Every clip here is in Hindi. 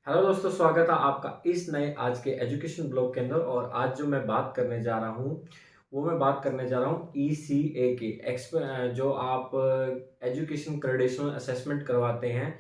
हेलो दोस्तों, स्वागत है आपका इस नए आज के एजुकेशन ब्लॉग के अंदर। और आज जो मैं बात करने जा रहा हूँ वो मैं बात करने जा रहा हूँ ईसीए की जो आप एजुकेशन क्रेडेंशियल असेसमेंट करवाते हैं।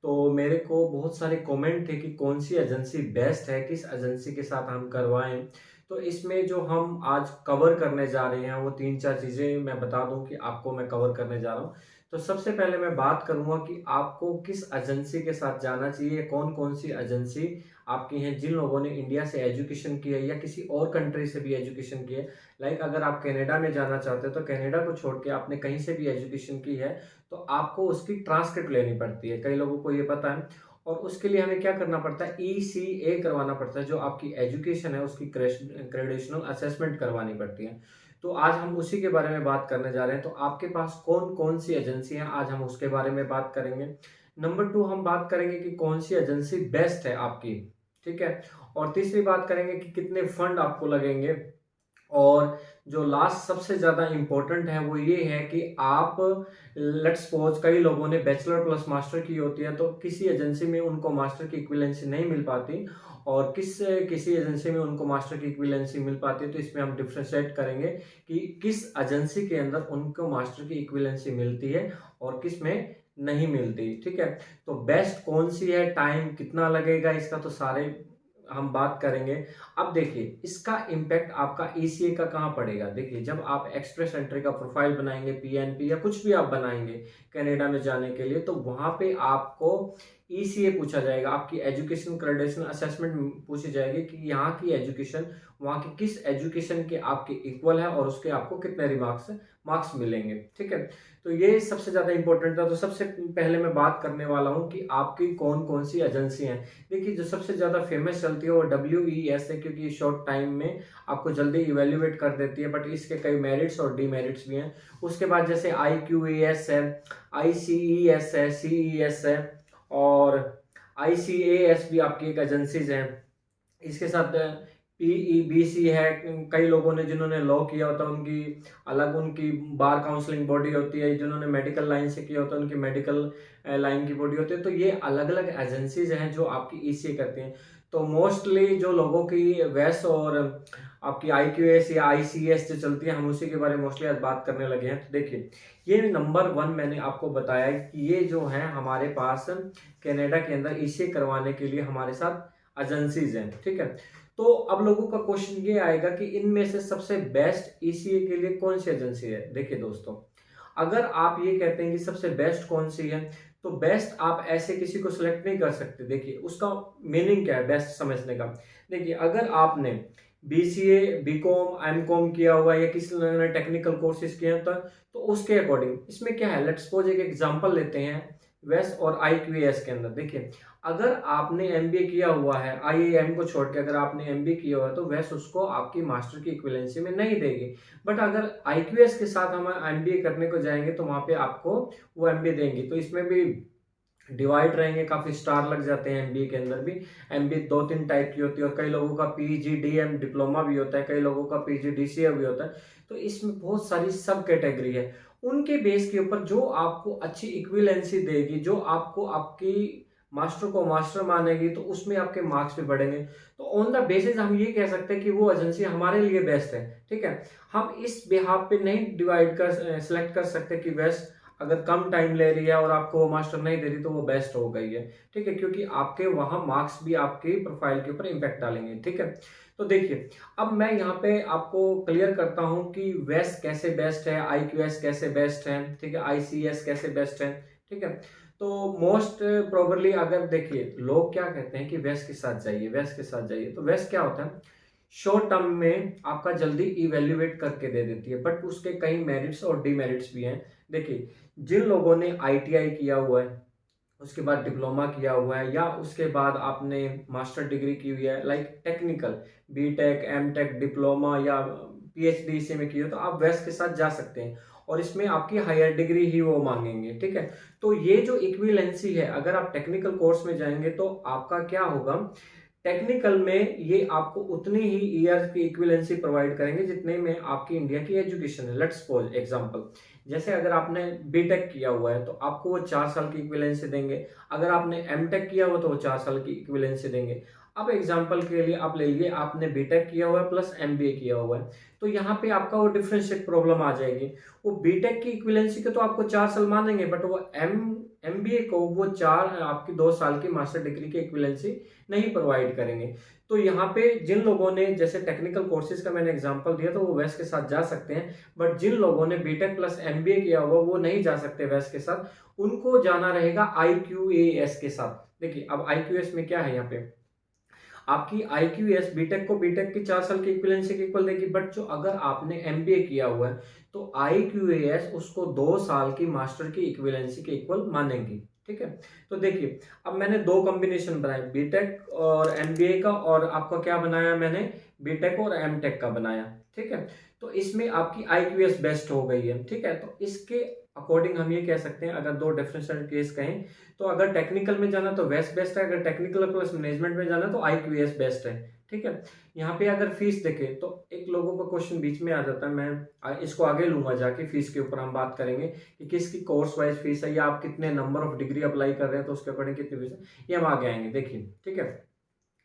तो मेरे को बहुत सारे कमेंट थे कि कौन सी एजेंसी बेस्ट है, किस एजेंसी के साथ हम करवाएं। तो इसमें जो हम आज कवर करने जा रहे हैं वो तीन चार चीज़ें मैं बता दूं कि आपको मैं कवर करने जा रहा हूँ। तो सबसे पहले मैं बात करूंगा कि आपको किस एजेंसी के साथ जाना चाहिए, कौन कौन सी एजेंसी आपकी हैं जिन लोगों ने इंडिया से एजुकेशन की है या किसी और कंट्री से भी एजुकेशन की है। लाइक अगर आप कनाडा में जाना चाहते हो तो कनाडा को छोड़ के आपने कहीं से भी एजुकेशन की है तो आपको उसकी ट्रांसक्रिप्ट लेनी पड़ती है, कई लोगों को ये पता है। और उसके लिए हमें क्या करना पड़ता है, ईसीए करवाना पड़ता है, जो आपकी एजुकेशन है उसकी क्रेडेंशियल असेसमेंट करवानी पड़ती है। तो आज हम उसी के बारे में बात करने जा रहे हैं। तो आपके पास कौन कौन सी एजेंसी हैं, आज हम उसके बारे में बात करेंगे। नंबर टू, हम बात करेंगे कि कौन सी एजेंसी बेस्ट है आपकी, ठीक है। और तीसरी बात करेंगे कि कितने फंड आपको लगेंगे। और जो लास्ट सबसे ज़्यादा इम्पोर्टेंट है वो ये है कि आप लेट्स सपोज कई लोगों ने बैचलर प्लस मास्टर की होती है तो किसी एजेंसी में उनको मास्टर की इक्विवेलेंसी नहीं मिल पाती, और किसी एजेंसी में उनको मास्टर की इक्विवेलेंसी मिल पाती है। तो इसमें हम डिफ्रेंशिएट करेंगे कि किस एजेंसी के अंदर उनको मास्टर की इक्विवेलेंसी मिलती है और किस में नहीं मिलती, ठीक है। तो बेस्ट कौन सी है, टाइम कितना लगेगा, इसका तो सारे हम बात करेंगे। अब देखिए इसका इम्पैक्ट आपका ईसीए का कहाँ पड़ेगा। देखिए जब आप एक्सप्रेस एंट्री का प्रोफाइल बनाएंगे, पीएनपी या कुछ भी आप बनाएंगे कनाडा में जाने के लिए, तो वहां पे आपको ईसीए पूछा जाएगा, आपकी एजुकेशन क्रेडेंशियल असेसमेंट पूछी जाएगी कि यहाँ की एजुकेशन वहाँ की किस एजुकेशन के आपके इक्वल है और उसके आपको कितने रिमार्क्स मार्क्स मिलेंगे, ठीक है। तो ये सबसे ज्यादा इंपॉर्टेंट था। तो सबसे पहले मैं बात करने वाला हूँ कि आपकी कौन कौन सी एजेंसी हैं। देखिए जो सबसे ज्यादा फेमस चलती है वो WES है, क्योंकि ये शॉर्ट टाइम में आपको जल्दी इवेल्युएट कर देती है, बट इसके कई मेरिट्स और डीमेरिट्स भी हैं। उसके बाद जैसे IQES है, ICES है, CES है, और ICAS भी आपकी एक एजेंसीज है। इसके साथ PEBC है, कई लोगों ने जिन्होंने लॉ किया होता है उनकी अलग उनकी बार काउंसलिंग बॉडी होती है, जिन्होंने मेडिकल लाइन से किया होता है उनकी मेडिकल लाइन की बॉडी होती है। तो ये अलग अलग एजेंसीज हैं जो आपकी ईसीए करती हैं। तो मोस्टली जो लोगों की वेस और आपकी IQS या ICS जो चलती है, हम उसी के बारे में मोस्टली आज बात करने लगे हैं। तो देखिए ये नंबर वन मैंने आपको बताया कि ये जो है हमारे पास कनाडा के अंदर ईसीए करवाने के लिए हमारे साथ एजेंसीज हैं, ठीक है। तो अब लोगों का क्वेश्चन ये आएगा कि इनमें से सबसे बेस्ट ईसीए के लिए कौन सी एजेंसी है। देखिए दोस्तों, अगर आप ये कहते हैं कि सबसे बेस्ट कौन सी है, तो बेस्ट आप ऐसे किसी को सिलेक्ट नहीं कर सकते। देखिए उसका मीनिंग क्या है बेस्ट समझने का। देखिए अगर आपने BCA, BCom, MCom किया हुआ है या किसी ने टेक्निकल कोर्सेज किए हैं तो उसके अकॉर्डिंग इसमें क्या है, लेट्स सपोज एक एग्जांपल लेते हैं वेस और IQS के अंदर। देखिए अगर आपने MBA किया हुआ है, IIM को छोड़ के अगर आपने MBA किया हुआ है तो वेस उसको आपकी मास्टर की इक्विवेलेंसी में नहीं देगी। बट अगर IQS के साथ हम MBA करने को जाएंगे तो वहां पे आपको वो MBA देंगी। तो इसमें भी डिवाइड रहेंगे, काफी स्टार लग जाते हैं एमबीए के अंदर भी। एमबीए दो तीन टाइप की होती है, और कई लोगों का PGDM डिप्लोमा भी होता है, कई लोगों का PGDCA भी होता है। तो इसमें बहुत सारी सब कैटेगरी है। उनके बेस के ऊपर जो आपको अच्छी इक्विवेलेंसी देगी, जो आपको आपकी मास्टर को मास्टर मानेगी, तो उसमें आपके मार्क्स भी बढ़ेंगे। तो ऑन द बेसिस हम ये कह सकते हैं कि वो एजेंसी हमारे लिए बेस्ट है, ठीक है। हम इस बिहाफ पे नहीं डिवाइड कर सिलेक्ट कर सकते कि बेस्ट अगर कम टाइम ले रही है और आपको वो मास्टर नहीं दे रही तो वो बेस्ट हो गई है, ठीक है, क्योंकि आपके वहां मार्क्स भी आपकी प्रोफाइल के ऊपर इम्पैक्ट डालेंगे, ठीक है। तो देखिए अब मैं यहाँ पे आपको क्लियर करता हूँ कि वेस कैसे बेस्ट है, IQS कैसे बेस्ट है, ठीक है, ICS कैसे बेस्ट है, ठीक है। तो मोस्ट प्रोबेबली अगर देखिए लोग क्या कहते हैं कि वेस के साथ जाइए, वेस के साथ जाइए। तो वेस क्या होता है, शॉर्ट टर्म में आपका जल्दी इवेल्युएट करके दे देती है, बट उसके कई मेरिट्स और डीमेरिट्स भी हैं। देखिए जिन लोगों ने ITI किया हुआ है, उसके बाद डिप्लोमा किया हुआ है, या उसके बाद आपने मास्टर डिग्री की हुई है like technical BTech MTech diploma या PhD इसी में की हो, तो आप वेस्ट के साथ जा सकते हैं और इसमें आपकी हायर डिग्री ही वो मांगेंगे, ठीक है। तो ये जो इक्विवेलेंसी है, अगर आप टेक्निकल कोर्स में जाएंगे तो आपका क्या होगा, टेक्निकल में ये आपको उतनी ही ईयर की इक्विवेलेंसी प्रोवाइड करेंगे जितने में आपकी इंडिया की एजुकेशन है। लेट्स सपोज एग्जांपल, जैसे अगर आपने बीटेक किया हुआ है तो आपको वो 4 साल की इक्विवेलेंसी देंगे, अगर आपने एमटेक किया हुआ तो वो 4 साल की इक्विवेलेंसी देंगे। अब एग्जांपल के लिए आप ले लिए आपने बीटेक किया हुआ है प्लस एमबीए किया हुआ है, तो यहाँ पे आपका वो डिफरेंशिएट प्रॉब्लम आ जाएगी। वो बीटेक की इक्विवेलेंसी के तो आपको 4 साल मानेंगे, बट वो एमबीए को वो 4 आपकी 2 साल की मास्टर डिग्री की इक्विवेलेंसी नहीं प्रोवाइड करेंगे। तो यहाँ पे जिन लोगों ने जैसे टेक्निकल कोर्सेज का मैंने एग्जांपल दिया तो वो वैस के साथ जा सकते हैं, बट जिन लोगों ने बीटेक प्लस एमबीए किया हुआ वो नहीं जा सकते वैस के साथ, उनको जाना रहेगा आईक्यूएएस के साथ। देखिए अब आईक्यूएस में क्या है, यहाँ पे आपकी आईक्यूएस बीटेक को बीटेक की 4 साल की इक्विवेलेंसी के इक्वल देगी, बट जो अगर आपने एमबीए किया हुआ है तो आईक्यूएस उसको 2 साल की मास्टर की इक्विवेलेंसी के इक्वल मानेंगी। ठीक है, तो देखिए अब मैंने 2 कॉम्बिनेशन बनाए, बीटेक और एमबीए का, और आपका क्या बनाया मैंने, बीटेक और एमटेक का बनाया। ठीक है, तो इसमें आपकी आईक्यूएस बेस्ट हो गई है। ठीक है, तो इसके अकॉर्डिंग हम ये कह सकते हैं, अगर 2 डिफरेंशियल केस कहें तो अगर टेक्निकल में जाना तो वेस्ट बेस्ट है, अगर टेक्निकल प्लस मैनेजमेंट में जाना तो आईक्यूएस बेस्ट है। ठीक है, यहाँ पे अगर फीस देखें तो एक लोगों का क्वेश्चन बीच में आ जाता है, मैं इसको आगे लूंगा जाके, फीस के ऊपर हम बात करेंगे कि किसकी कोर्स वाइज फीस है या आप कितने नंबर ऑफ डिग्री अप्लाई कर रहे हैं तो उसके अकॉर्डिंग कितनी फीस है, ये हम आगे आएंगे। देखिए ठीक है,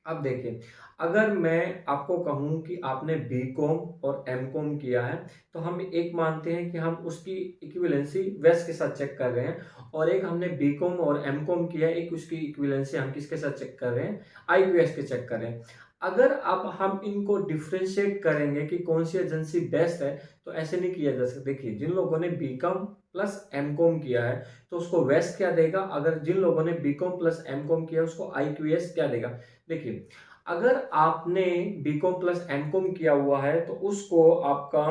अब देखिए अगर मैं आपको कहूं कि आपने बीकॉम और एमकॉम किया है तो हम एक मानते हैं कि हम उसकी इक्विवेलेंसी वेस्ट के साथ चेक कर रहे हैं, और एक हमने बीकॉम और एमकॉम किया है, एक उसकी इक्विवेलेंसी हम किसके साथ चेक कर रहे हैं, आईक्यूएस के चेक कर रहे हैं। अगर अब हम इनको डिफ्रेंशिएट करेंगे कि कौन सी एजेंसी बेस्ट है तो ऐसे नहीं किया जा सकता। देखिए जिन लोगों ने बीकॉम प्लस एमकॉम किया है तो उसको वेस्ट क्या देगा, अगर जिन लोगों ने बीकॉम प्लस एमकॉम किया उसको आईक्यूएस क्या देगा। देखिए अगर आपने बीकॉम प्लस एमकॉम किया हुआ है तो उसको आपका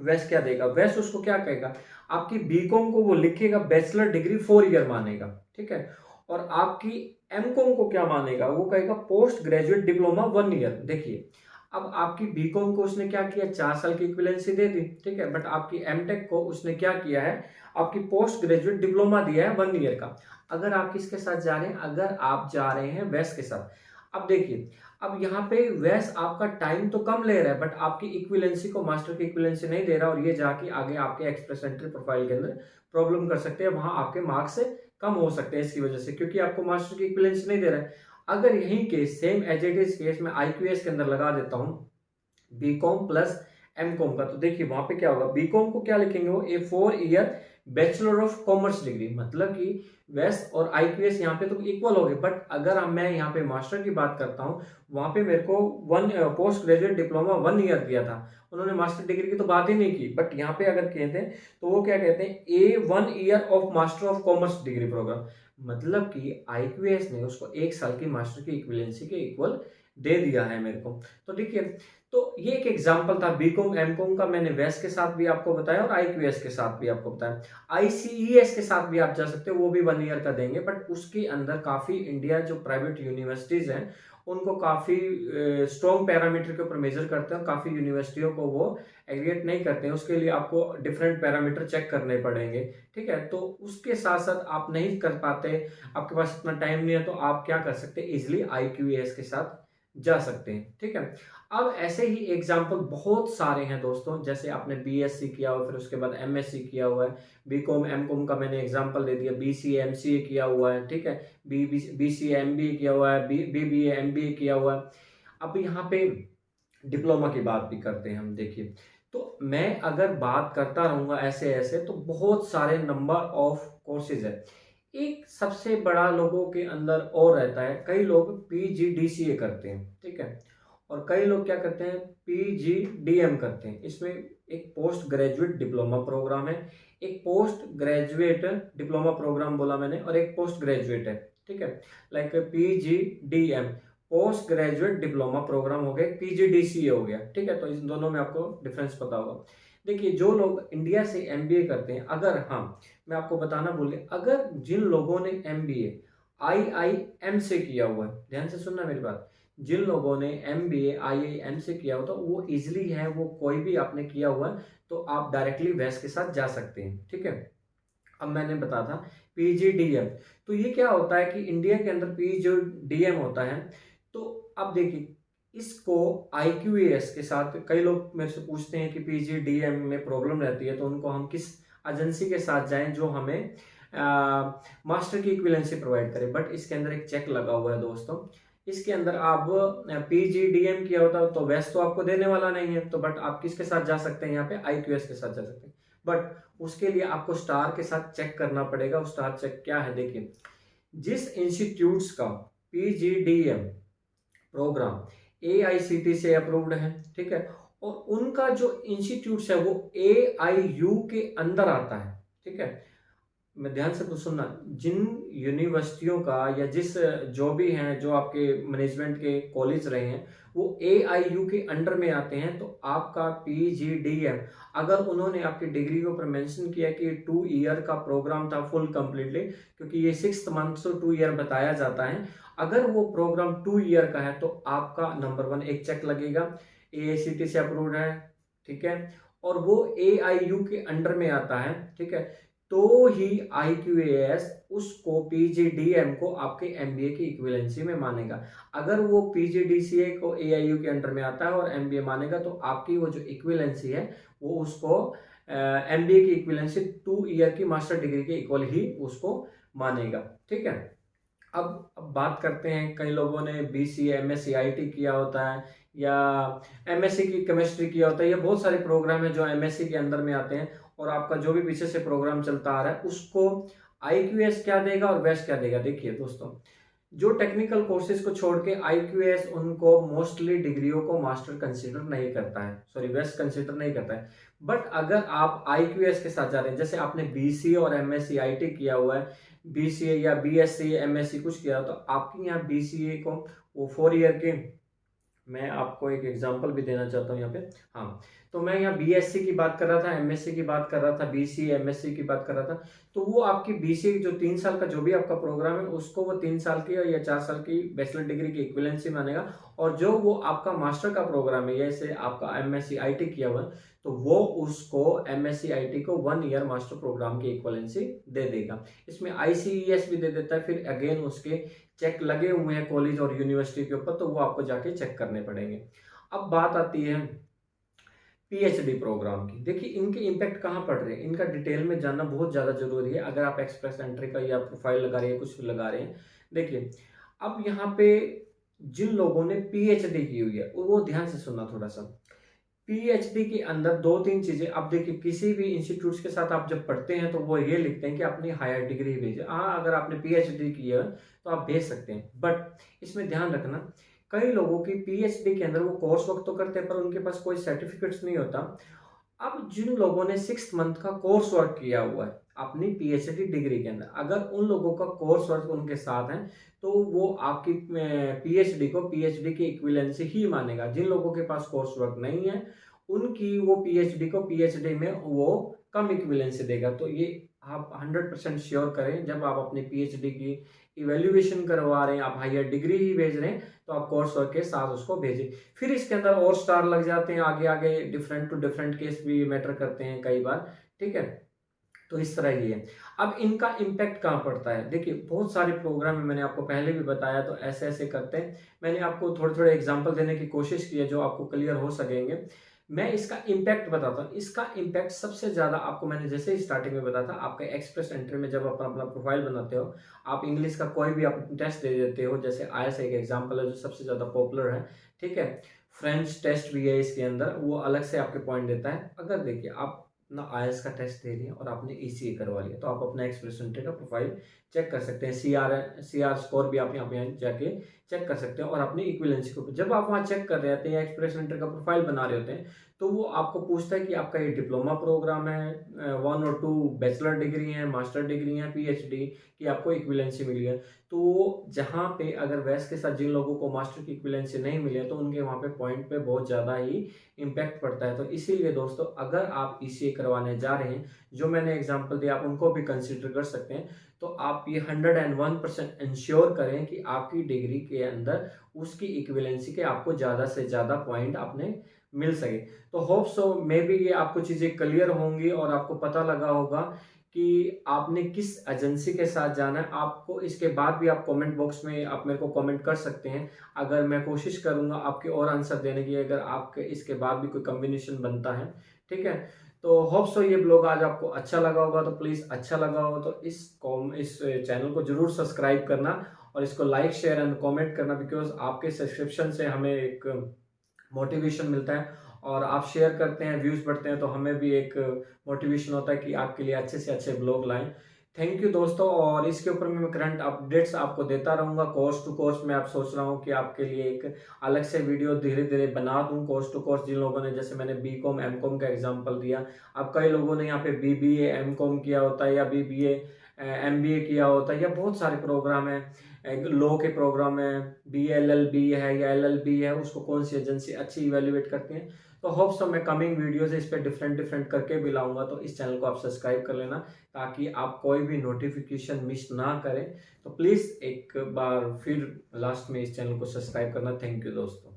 वेस्ट क्या देगा, वेस्ट उसको क्या कहेगा, आपकी बीकॉम को वो लिखेगा बैचलर डिग्री 4 ईयर मानेगा। ठीक है, और आपकी एमकॉम को क्या मानेगा, वो कहेगा पोस्ट ग्रेजुएट डिप्लोमा 1 ईयर। देखिए अब आपकी बीकॉम को उसने क्या किया, 4 साल की इक्विवेलेंसी दे दी। ठीक है, बट आपकी एमटेक को उसने क्या किया है, आपकी पोस्ट ग्रेजुएट डिप्लोमा दिया है 1 ईयर का। अगर आप किसके साथ जा रहे हैं, अगर आप जा रहे हैं वेस्ट के साथ। अब देखिए अब यहाँ पे वेस्ट आपका टाइम तो कम ले रहा है, बट आपकी इक्विवेलेंसी को मास्टर की इक्विवेलेंसी नहीं दे रहा, और ये जाके आगे आपके एक्सप्रेस एंट्री प्रोफाइल के अंदर प्रॉब्लम कर सकते हैं, वहां आपके मार्क्स से कम हो सकते हैं इसकी वजह से, क्योंकि आपको मास्टर की इक्विवेलेंसी नहीं दे रहा है। अगर यही case same as it is case में आईक्यूएस के अंदर लगा देता हूं बीकॉम प्लस एमकॉम का, तो देखिए वहां पे क्या होगा, बीकॉम को क्या लिखेंगे, वो ए 4 year bachelor of commerce degree, मतलब कि वेस्ट और आईक्यूएस यहाँ पे तो इक्वल हो गए। बट अगर मैं यहाँ पे मास्टर की बात करता हूँ, वहां पे मेरे को पोस्ट ग्रेजुएट डिप्लोमा 1 ईयर दिया था, उन्होंने मास्टर डिग्री की तो बात ही नहीं की। बट यहाँ पे अगर कहते हैं तो वो क्या कहते हैं, a 1 year of master of commerce degree program, मतलब कि आईक्यूएस ने उसको 1 साल की मास्टर की इक्विवेलेंसी के इक्वल दे दिया है मेरे को। तो देखिए, तो ये एक एग्जांपल था बीकॉम एमकॉम का, मैंने वेस्ट के साथ भी आपको बताया और आईक्यूएस के साथ भी आपको बताया। आईसीईएस के साथ भी आप जा सकते हो, वो भी 1 ईयर का देंगे, बट उसके अंदर काफी इंडिया जो प्राइवेट यूनिवर्सिटीज हैं उनको काफी स्ट्रॉन्ग पैरामीटर के ऊपर मेजर करते हैं, काफी यूनिवर्सिटियों को वो एग्रीगेट नहीं करते हैं, उसके लिए आपको डिफरेंट पैरामीटर चेक करने पड़ेंगे। ठीक है, तो उसके साथ साथ आप नहीं कर पाते, आपके पास इतना टाइम नहीं है, तो आप क्या कर सकते हैं, इजिली आईक्यूएस के साथ जा सकते हैं। ठीक है, अब ऐसे ही एग्जाम्पल बहुत सारे हैं दोस्तों, जैसे आपने बीएससी किया हुआ, फिर उसके बाद एमएससी किया हुआ है, बीकॉम एमकॉम का मैंने एग्जाम्पल दे दिया, बीसीए एमसीए किया हुआ है। ठीक है, बीसीए एमबीए किया हुआ है, बीबीए एमबीए किया हुआ है। अब यहाँ पे डिप्लोमा की बात भी करते हैं हम। देखिए तो मैं अगर बात करता रहूंगा ऐसे ऐसे तो बहुत सारे नंबर ऑफ कोर्सेज है। एक सबसे बड़ा लोगों के अंदर और रहता है, कई लोग पीजीडीसीए करते हैं। ठीक है, और कई लोग क्या करते हैं, पीजीडीएम करते हैं। इसमें एक पोस्ट ग्रेजुएट डिप्लोमा प्रोग्राम है, एक पोस्ट ग्रेजुएट डिप्लोमा प्रोग्राम बोला मैंने, और एक पोस्ट ग्रेजुएट है। ठीक है, like PGDM post graduate diploma program हो गया, पीजीडीसीए हो गया। ठीक है, तो इन दोनों में आपको डिफरेंस पता होगा। देखिए जो लोग इंडिया से एमबीए करते हैं, अगर हाँ मैं आपको बताना भूल गया, अगर जिन लोगों ने एमबीए आईआईएम से किया हुआ है, ध्यान से सुनना मेरी बात, जिन लोगों ने एमबीए आईआईएम से किया हुआ तो वो इजिली है, वो कोई भी आपने किया हुआ है तो आप डायरेक्टली वैस के साथ जा सकते हैं। ठीक है, अब मैंने बताया था पीजीडीएम, तो ये क्या होता है कि इंडिया के अंदर पीजीडीएम होता है। तो अब देखिए इसको आईक्यूएएस के साथ, कई लोग मेरे से पूछते हैं कि पीजीडीएम में प्रॉब्लम रहती है तो उनको हम किस एजेंसी के साथ जाएं जो हमें मास्टर की इक्विवेलेंसी प्रोवाइड करे। बट इसके अंदर एक चेक लगा हुआ है दोस्तों, इसके अंदर आप पीजीडीएम किया होता तो वैसे तो आपको देने वाला नहीं है, तो बट आप किसके साथ जा सकते हैं, यहाँ पे आईक्यूएस के साथ जा सकते हैं। बट उसके लिए आपको स्टार के साथ चेक करना पड़ेगा। स्टार चेक क्या है, देखिए जिस इंस्टीट्यूट्स का पीजीडीएम प्रोग्राम एआईसीटी से अप्रूव्ड है, ठीक है, और उनका जो इंस्टीट्यूट्स है वो एआईयू के अंदर आता है, ठीक है। मैं ध्यान से कुछ सुनना, जिन यूनिवर्सिटियों का या जिस जो भी हैं जो आपके मैनेजमेंट के कॉलेज रहे हैं वो एआईयू के अंडर में आते हैं, तो आपका पीजीडीएम अगर उन्होंने आपकी डिग्री के ऊपर मेंशन किया कि 2 ईयर का प्रोग्राम था फुल कंप्लीटली, क्योंकि ये 6 मंथ से 2 ईयर बताया जाता है, अगर वो प्रोग्राम 2 ईयर का है तो आपका नंबर 1 एक चेक लगेगा, एआईसीटी से अप्रूव्ड है, ठीक है, और वो एआईयू के अंडर में आता है, ठीक है, तो ही आईक्यूएएस उसको पीजीडीएम को आपके एमबीए की इक्विवेलेंसी में मानेगा। अगर वो पीजीडीसीए को एआईयू के अंडर में आता है और एमबीए मानेगा तो आपकी वो जो इक्विवेलेंसी है वो उसको एमबीए की इक्विवेलेंसी 2 ईयर की मास्टर डिग्री के इक्वल ही उसको मानेगा, ठीक है। अब बात करते हैं, कई लोगों ने बीसीए एमएससी आईटी किया होता है या एमएससी की केमिस्ट्री किया होता है, ये बहुत सारे प्रोग्राम है जो एमएससी के अंदर में आते हैं, और आपका जो भी पीछे से प्रोग्राम चलता आ रहा है उसको आईक्यूएस क्या देगा और वेस्ट क्या देगा। देखिए दोस्तों, जो टेक्निकल कोर्सेज को छोड़ के आईक्यूएस उनको मोस्टली डिग्रियों को मास्टर कंसीडर नहीं करता है, सॉरी वेस्ट कंसीडर नहीं करता है। बट अगर आप आईक्यूएस के साथ जा रहे हैं, जैसे आपने बीसीए और एमएससी आईटी किया हुआ है, बीसीए या बीएससी एमएससी कुछ किया, तो आपके यहाँ बीसीए को वो 4 ईयर के, मैं आपको एक एग्जांपल भी देना चाहता हूँ यहाँ पे। हाँ, तो मैं यहाँ बीएससी की बात कर रहा था, एमएससी की बात कर रहा था, बीसीए एमएससी की बात कर रहा था, तो वो आपकी बीसीए जो 3 साल का जो भी आपका प्रोग्राम है उसको वो 3 साल की या 4 साल की बैचलर डिग्री की इक्विवेलेंसी मानेगा, और जो वो आपका मास्टर का प्रोग्राम है जैसे आपका एमएससी आईटी किया हुआ है तो वो उसको एमएससी आईटी को 1 ईयर मास्टर प्रोग्राम की इक्विवेलेंसी दे देगा। इसमें आईसीईएस भी दे देता है, फिर अगेन उसके चेक लगे हुए हैं कॉलेज और यूनिवर्सिटी के ऊपर, तो वो आपको जाके चेक करने पड़ेंगे। अब बात आती है पीएचडी प्रोग्राम की। देखिए इनके इम्पैक्ट कहाँ पड़ रहे हैं, इनका डिटेल में जानना बहुत ज़्यादा जरूरी है अगर आप एक्सप्रेस एंट्री का या प्रोफाइल लगा रहे हैं, कुछ लगा रहे हैं। देखिए अब यहाँ पे जिन लोगों ने पीएचडी की हुई है वो ध्यान से सुनना थोड़ा सा। पीएचडी के अंदर 2-3 चीजें, अब देखिए किसी भी इंस्टीट्यूट के साथ आप जब पढ़ते हैं तो वो ये लिखते हैं कि अपनी हायर डिग्री भेजें। हाँ, अगर आपने पीएचडी की है तो आप भेज सकते हैं, बट इसमें ध्यान रखना कई लोगों की पीएचडी के अंदर वो कोर्स वर्क तो करते हैं पर उनके पास कोई सर्टिफिकेट्स नहीं होता। अब जिन लोगों ने 6 मंथ का कोर्स वर्क किया हुआ है अपनी पीएचडी डिग्री के अंदर, अगर उन लोगों का कोर्स वर्क उनके साथ है तो वो आपकी पीएचडी को पीएचडी की इक्विवेलेंसी ही मानेगा। जिन लोगों के पास कोर्स वर्क नहीं है उनकी वो पीएचडी को पीएचडी में वो कम इक्विवेलेंसी देगा। तो ये आप 100% श्योर करें, जब आप अपनी पीएचडी की इवेल्युएशन करवा रहे हैं, आप हायर डिग्री ही भेज रहे हैं, तो आप कोर्स वर्क के साथ उसको भेजें। फिर इसके अंदर और स्टार लग जाते हैं, आगे आगे डिफरेंट टू डिफरेंट केस भी मैटर करते हैं कई बार, ठीक है। तो इस तरह ही है। अब इनका इम्पैक्ट कहाँ पड़ता है, देखिए बहुत सारे प्रोग्राम में मैंने आपको पहले भी बताया, तो ऐसे ऐसे करते हैं। मैंने आपको थोड़े थोड़े एग्जांपल देने की कोशिश की है जो आपको क्लियर हो सकेंगे। मैं इसका इम्पैक्ट बताता हूँ। इसका इम्पैक्ट सबसे ज़्यादा आपको मैंने जैसे ही स्टार्टिंग में बताया था, आपका एक्सप्रेस एंट्री में जब अपना अपना प्रोफाइल बनाते हो, आप इंग्लिश का कोई भी आप टेस्ट दे देते हो, जैसे आईएलटीएस एक एग्जाम्पल है जो सबसे ज़्यादा पॉपुलर है, ठीक है। फ्रेंच टेस्ट भी है इसके अंदर, वो अलग से आपके पॉइंट देता है। अगर देखिए आप ना आईएलटीएस का टेस्ट दे रही है और आपने ईसीए करवा लिया, तो आप अपना एक्सप्रेस एंट्री का प्रोफाइल चेक कर सकते हैं। सीआर स्कोर भी आप यहाँ पे जाके चेक कर सकते हैं, और अपनी इक्विवेलेंसी को जब आप वहाँ चेक कर रहे होते हैं या एक्सप्रेस एंट्री का प्रोफाइल बना रहे होते हैं, तो वो आपको पूछता है कि आपका ये डिप्लोमा प्रोग्राम है, 1 और 2 बैचलर डिग्री हैं, मास्टर डिग्री हैं, पीएचडी की आपको इक्विवेलेंसी मिली है। तो जहाँ पे अगर वैस के साथ जिन लोगों को मास्टर की इक्विवेलेंसी नहीं मिली है तो उनके वहाँ पे पॉइंट पे बहुत ज़्यादा ही इम्पैक्ट पड़ता है। तो इसीलिए दोस्तों अगर आप ईसीए करवाने जा रहे हैं, जो मैंने एग्जाम्पल दिया आप उनको भी कंसिडर कर सकते हैं, तो आप ये 101% इंश्योर करें कि आपकी डिग्री के अंदर उसकी इक्विवेलेंसी के आपको ज़्यादा से ज़्यादा पॉइंट आपने मिल सके। तो होप सो मे बी ये आपको चीज़ें क्लियर होंगी और आपको पता लगा होगा कि आपने किस एजेंसी के साथ जाना है। आपको इसके बाद भी आप कमेंट बॉक्स में आप मेरे को कमेंट कर सकते हैं, अगर मैं कोशिश करूंगा आपके और आंसर देने की, अगर आपके इसके बाद भी कोई कॉम्बिनेशन बनता है, ठीक है। तो होप सो ये ब्लॉग आज आपको अच्छा लगा होगा, तो प्लीज़ अच्छा लगा हो तो इस चैनल को ज़रूर सब्सक्राइब करना और इसको लाइक शेयर एंड कमेंट करना, बिकॉज आपके सब्सक्रिप्शन से हमें एक मोटिवेशन मिलता है और आप शेयर करते हैं, व्यूज़ बढ़ते हैं, तो हमें भी एक मोटिवेशन होता है कि आपके लिए अच्छे से अच्छे ब्लॉग लाएं। थैंक यू दोस्तों। और इसके ऊपर मैं करंट अपडेट्स आपको देता रहूँगा। कोर्स टू कोर्स मैं आप सोच रहा हूँ कि आपके लिए एक अलग से वीडियो धीरे धीरे बना दूँ। कोर्स टू कोर्स जिन लोगों ने, जैसे मैंने बी.कॉम एम.कॉम का एग्जांपल दिया, अब कई लोगों ने यहाँ पे BBA एम.कॉम किया होता है या BBA MBA किया होता है, या बहुत सारे प्रोग्राम है, लॉ के प्रोग्राम है, BLLB है या LLB है, उसको कौन सी एजेंसी अच्छी इवेल्युएट करती है। तो होप सो मैं कमिंग वीडियोस इस पे डिफरेंट डिफरेंट करके भी लाऊंगा, तो इस चैनल को आप सब्सक्राइब कर लेना ताकि आप कोई भी नोटिफिकेशन मिस ना करें। तो प्लीज़ एक बार फिर लास्ट में इस चैनल को सब्सक्राइब करना। थैंक यू दोस्तों।